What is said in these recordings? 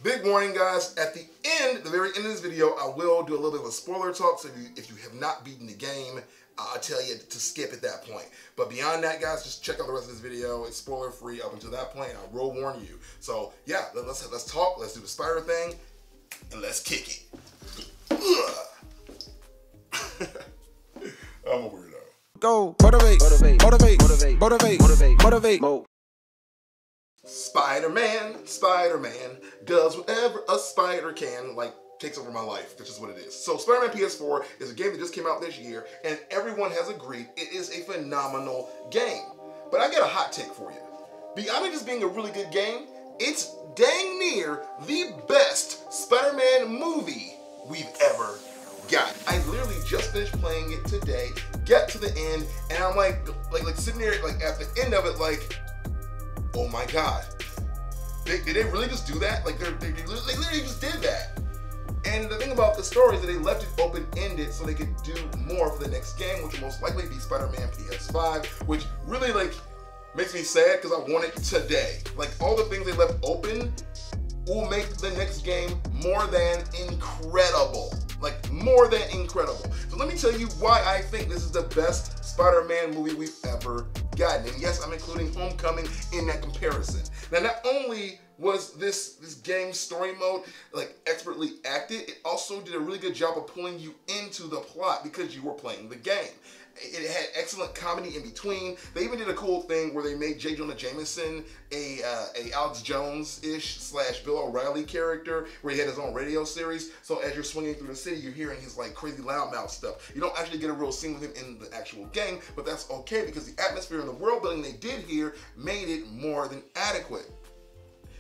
Big warning, guys, at the very end of this video, I will do a little bit of a spoiler talk, so if you have not beaten the game, I'll tell you to skip at that point. But beyond that, guys, just check out the rest of this video. It's spoiler free up until that point, and I will warn you. So yeah, let's talk, let's do the spider thing, and let's kick it. I'm a weirdo. Go motivate, motivate, motivate, motivate, motivate, motivate, motivate. Spider-Man does whatever a spider can, like, takes over my life. That's just what it is. So Spider-Man PS4 is a game that just came out this year, and everyone has agreed it is a phenomenal game. But I got a hot take for you. Beyond it just being a really good game, it's dang near the best Spider-Man movie we've ever got. I literally just finished playing it today, get to the end, and I'm like sitting there, like, at the end of it, like, oh my God, did they really just do that? Like, they literally just did that. And the thing about the story is that they left it open-ended so they could do more for the next game, which will most likely be Spider-Man PS5, which really, like, makes me sad because I want it today. Like, all the things they left open will make the next game more than incredible. Like, more than incredible. So let me tell you why I think this is the best Spider-Man movie we've ever gotten. And yes, I'm including Homecoming in that comparison. Now, not only was this game's story mode, like, expertly acted, it also did a really good job of pulling you into the plot because you were playing the game. It had excellent comedy in between. They even did a cool thing where they made J. Jonah Jameson a Alex Jones-ish / Bill O'Reilly character, where he had his own radio series. So as you're swinging through the city, you're hearing his, like, crazy loudmouth stuff. You don't actually get a real scene with him in the actual game, but that's okay because the atmosphere and the world building they did here made it more than adequate.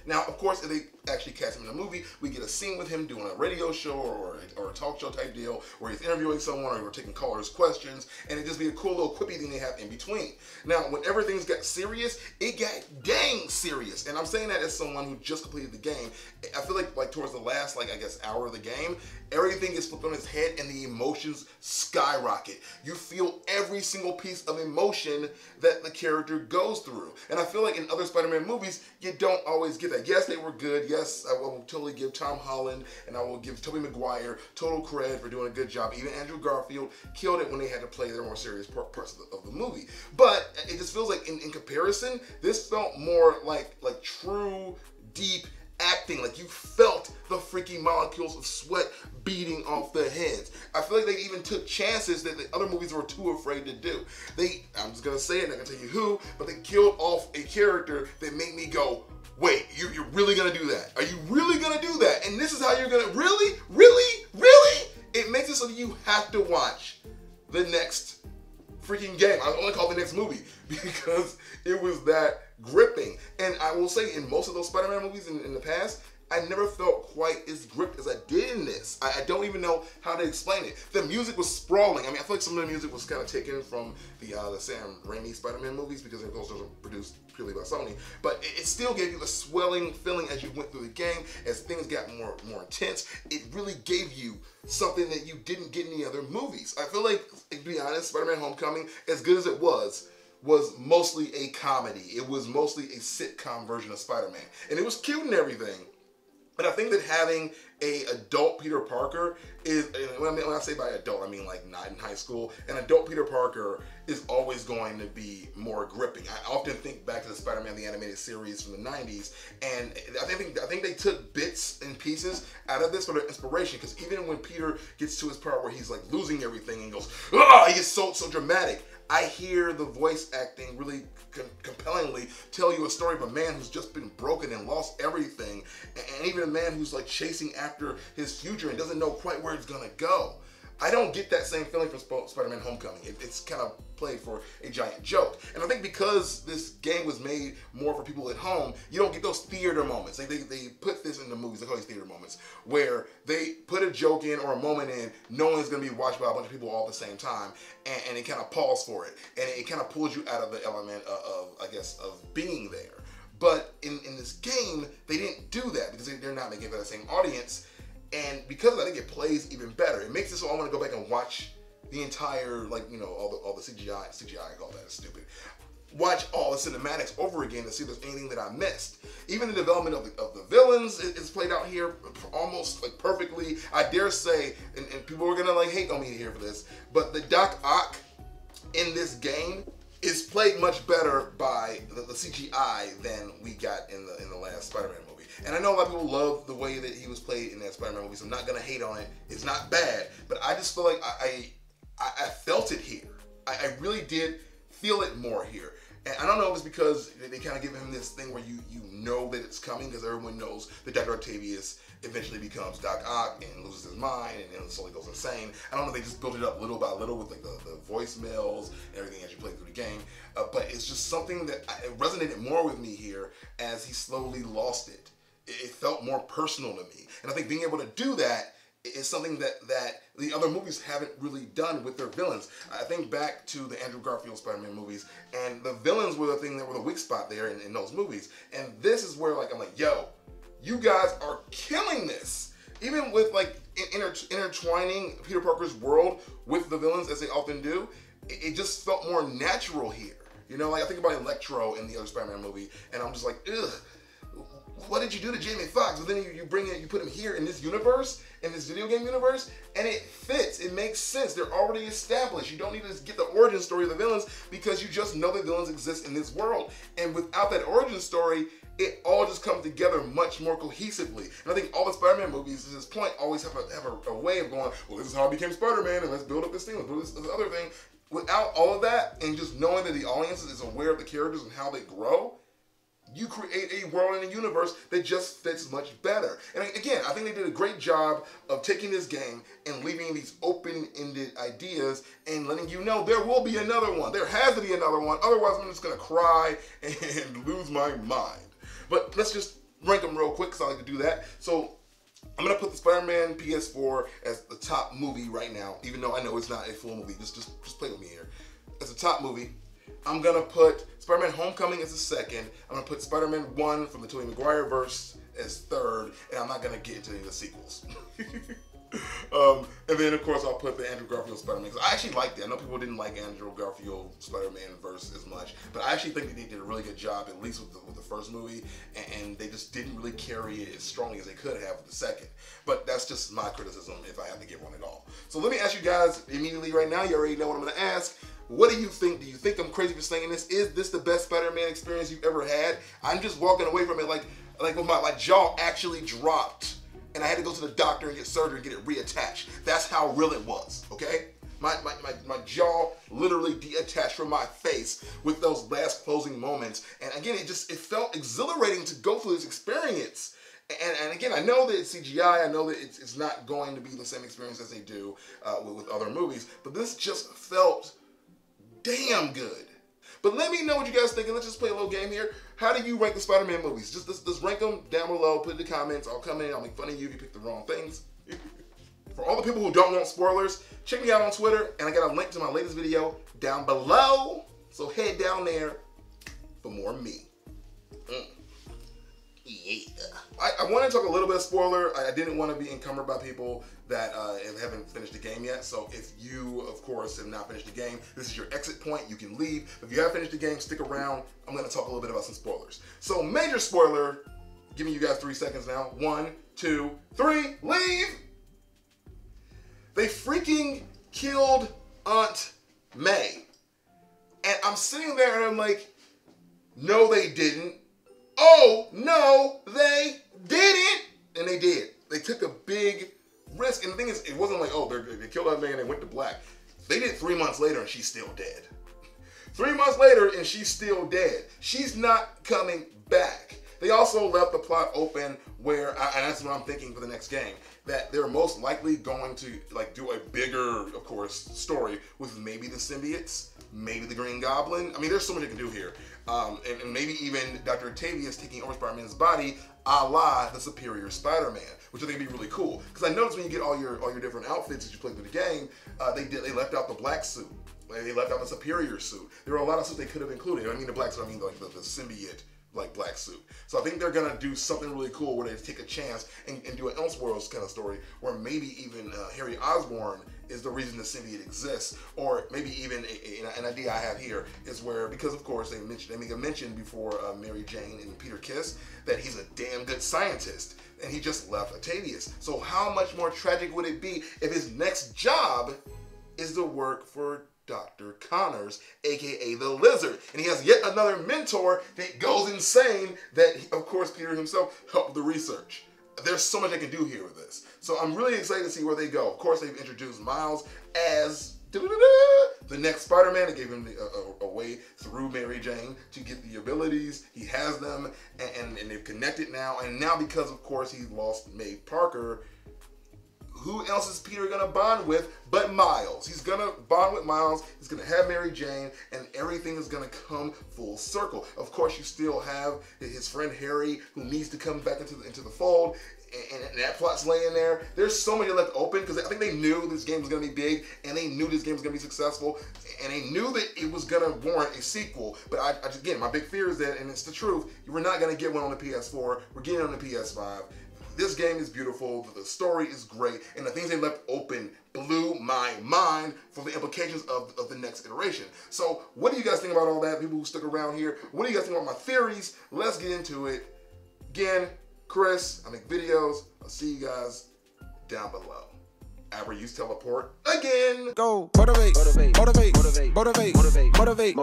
Now, of course, if they actually cast him in a movie, we get a scene with him doing a radio show or a talk show type deal where he's interviewing someone or taking callers' questions, and it just be a cool little quippy thing they have in between. Now, when everything's got serious, it got dang serious. And I'm saying that as someone who just completed the game. I feel like towards the last, like, I guess, hour of the game, everything is flipped on its head and the emotions skyrocket. You feel every single piece of emotion that the character goes through. And I feel like in other Spider-Man movies, you don't always get that. Yes, they were good. Yes, I will totally give Tom Holland and I will give Tobey Maguire total credit for doing a good job. Even Andrew Garfield killed it when they had to play their more serious parts of the movie. But it just feels like in comparison, this felt more like true, deep acting. Like, you felt the freaking molecules of sweat beating off their heads. I feel like they even took chances that the other movies were too afraid to do. I'm just gonna say it, I'm not gonna tell you who, but they killed off a character that made me go, wait, you're really gonna do that? Are you really gonna do that? And this is how you're gonna, really? It makes it so that you have to watch the next freaking game. I only call it the next movie because it was that gripping. And I will say, in most of those Spider-Man movies in the past, I never felt quite as gripped as I did in this. I don't even know how to explain it. The music was sprawling. I mean, I feel like some of the music was kind of taken from the Sam Raimi Spider-Man movies because those are produced purely by Sony. But it still gave you a swelling feeling as you went through the game, as things got more intense. It really gave you something that you didn't get in the other movies. I feel like, to be honest, Spider-Man Homecoming, as good as it was mostly a comedy. It was mostly a sitcom version of Spider-Man. And it was cute and everything. But I think that having an adult Peter Parker is, when I say by adult, I mean like not in high school, an adult Peter Parker is always going to be more gripping. I often think back to the Spider-Man the Animated Series from the 90s, and I think they took bits and pieces out of this for their inspiration, because even when Peter gets to his part where he's like losing everything and goes, ah, he gets so dramatic, I hear the voice acting really compellingly tell you a story of a man who's just been broken and lost everything, and even a man who's like chasing after his future and doesn't know quite where it's gonna go. I don't get that same feeling from Spider-Man Homecoming. It's kind of played for a giant joke. And I think because this game was made more for people at home, you don't get those theater moments. Like they put this in the movies, they call these theater moments, where they put a joke in or a moment in knowing it's going to be watched by a bunch of people all at the same time, and it kind of pause for it. And it kind of pulls you out of the element of I guess, of being there. But in this game, they didn't do that because they're not making it for the same audience. And because of that, I think it plays even better. It makes it so I want to go back and watch the entire, like, you know, all the CGI, I call that stupid. watch all the cinematics over again to see if there's anything that I missed. Even the development of the villains is played out here almost like perfectly. I dare say, and people are gonna like hate on me here for this, but the Doc Ock in this game is played much better by the CGI than we got in the last Spider-Man movie. And I know a lot of people love the way that he was played in that Spider-Man movie, so I'm not gonna hate on it. It's not bad, but I just feel like I felt it here. I really did feel it more here. And I don't know if it's because they kind of give him this thing where you know that it's coming, because everyone knows that Dr. Octavius eventually becomes Doc Ock and loses his mind and then slowly goes insane. I don't know if they just built it up little by little with like the voicemails and everything as you play through the game. But it's just something that it resonated more with me here as he slowly lost it. It felt more personal to me. And I think being able to do that is something that the other movies haven't really done with their villains. I think back to the Andrew Garfield Spider-Man movies, and the villains were the thing that were the weak spot there in those movies. And this is where like I'm like, yo, you guys are killing this. Even with like intertwining Peter Parker's world with the villains as they often do, it just felt more natural here. You know, like I think about Electro in the other Spider-Man movie, and I'm just like, ugh. What did you do to Jamie Foxx? But then you put him here in this universe, in this video game universe, and it fits. It makes sense. They're already established. You don't need to get the origin story of the villains because you just know the villains exist in this world. And without that origin story, it all just comes together much more cohesively. And I think all the Spider-Man movies at this point always have a way of going, well, this is how I became Spider-Man, and let's build up this thing, let's build this other thing. Without all of that, and just knowing that the audience is aware of the characters and how they grow, you create a world and a universe that just fits much better. And again, I think they did a great job of taking this game and leaving these open-ended ideas and letting you know there will be another one. There has to be another one. Otherwise, I'm just going to cry and lose my mind. But let's just rank them real quick because I like to do that. So I'm going to put the Spider-Man PS4 as the top movie right now, even though I know it's not a full movie. Just play with me here. As a top movie, I'm going to put Spider-Man Homecoming as a second. I'm going to put Spider-Man 1 from the Tobey Maguire verse as third. And I'm not going to get into any of the sequels. And then, of course, I'll put the Andrew Garfield Spider-Man. Because I actually liked it. I know people didn't like Andrew Garfield Spider-Man verse as much. But I actually think that they did a really good job, at least with the first movie. And they just didn't really carry it as strongly as they could have with the second. But that's just my criticism if I have to give one at all. So let me ask you guys immediately right now. You already know what I'm going to ask. What do you think? Do you think I'm crazy for saying this? Is this the best Spider-Man experience you've ever had? I'm just walking away from it like with my jaw actually dropped. And I had to go to the doctor and get surgery and get it reattached. That's how real it was, okay? My jaw literally detached from my face with those last closing moments. And again, it felt exhilarating to go through this experience. And again, I know that it's CGI. I know that it's not going to be the same experience as they do with other movies. But this just felt damn good. But let me know what you guys think, and let's just play a little game here. How do you rank the Spider-Man movies? Just rank them down below, put it in the comments. I'll come in, I'll make fun of you if you pick the wrong things. For all the people who don't want spoilers, check me out on Twitter, and I got a link to my latest video down below. So head down there for more me. Yeah. I want to talk a little bit of spoiler. I didn't want to be encumbered by people that haven't finished the game yet. So if you, of course, have not finished the game, this is your exit point. You can leave. If you have finished the game, stick around. I'm going to talk a little bit about some spoilers. So major spoiler, giving you guys 3 seconds now. 1, 2, 3, leave! They freaking killed Aunt May. And I'm sitting there and I'm like, no, they didn't. Oh, no, they didn't. And they did. They took a big risk. And the thing is, it wasn't like, oh, they killed Aunt May and they went to black. They did 3 months later and she's still dead. 3 months later and she's still dead. She's not coming back. They also left the plot open where, and that's what I'm thinking for the next game, that they're most likely going to like do a bigger, of course, story with maybe the symbiotes, maybe the Green Goblin. I mean, there's so much they can do here. And maybe even Dr. Octavius taking over Spider-Man's body, a la the Superior Spider-Man, which I think would be really cool. Because I noticed when you get all your different outfits that you play through the game, they left out the black suit. They left out the Superior suit. There were a lot of suits they could have included. I mean the black suit, I mean like the symbiote like black suit. So I think they're gonna do something really cool where they take a chance and do an Elseworlds kind of story, where maybe even Harry Osborn is the reason the symbiote exists, or maybe even an idea I have here is where, because of course they make a mention before Mary Jane and Peter kiss that he's a damn good scientist and he just left Octavius. So how much more tragic would it be if his next job is to work for Dr. Connors, aka the Lizard, and he has yet another mentor that goes insane that, of course, Peter himself helped with the research. There's so much they can do here with this. So I'm really excited to see where they go. Of course, they've introduced Miles as the next Spider-Man. They gave him a way through Mary Jane to get the abilities. He has them, and they've connected now. And now, because, of course, he lost May Parker, who else is Peter gonna bond with but Miles? He's gonna bond with Miles, he's gonna have Mary Jane, and everything is gonna come full circle. Of course, you still have his friend Harry, who needs to come back into the fold, and that plot's laying there. There's so many left open, because I think they knew this game was gonna be big, and they knew this game was gonna be successful, and they knew that it was gonna warrant a sequel. But again, my big fear is that, and it's the truth, we're not gonna get one on the PS4, we're getting it on the PS5. This game is beautiful, the story is great, and the things they left open blew my mind for the implications of the next iteration. So what do you guys think about all that, people who stuck around here? What do you guys think about my theories? Let's get into it. Again, Chris, I make videos. I'll see you guys down below. Ever use teleport again? Go. Motivate. Motivate. Motivate. Motivate. Motivate. Motivate.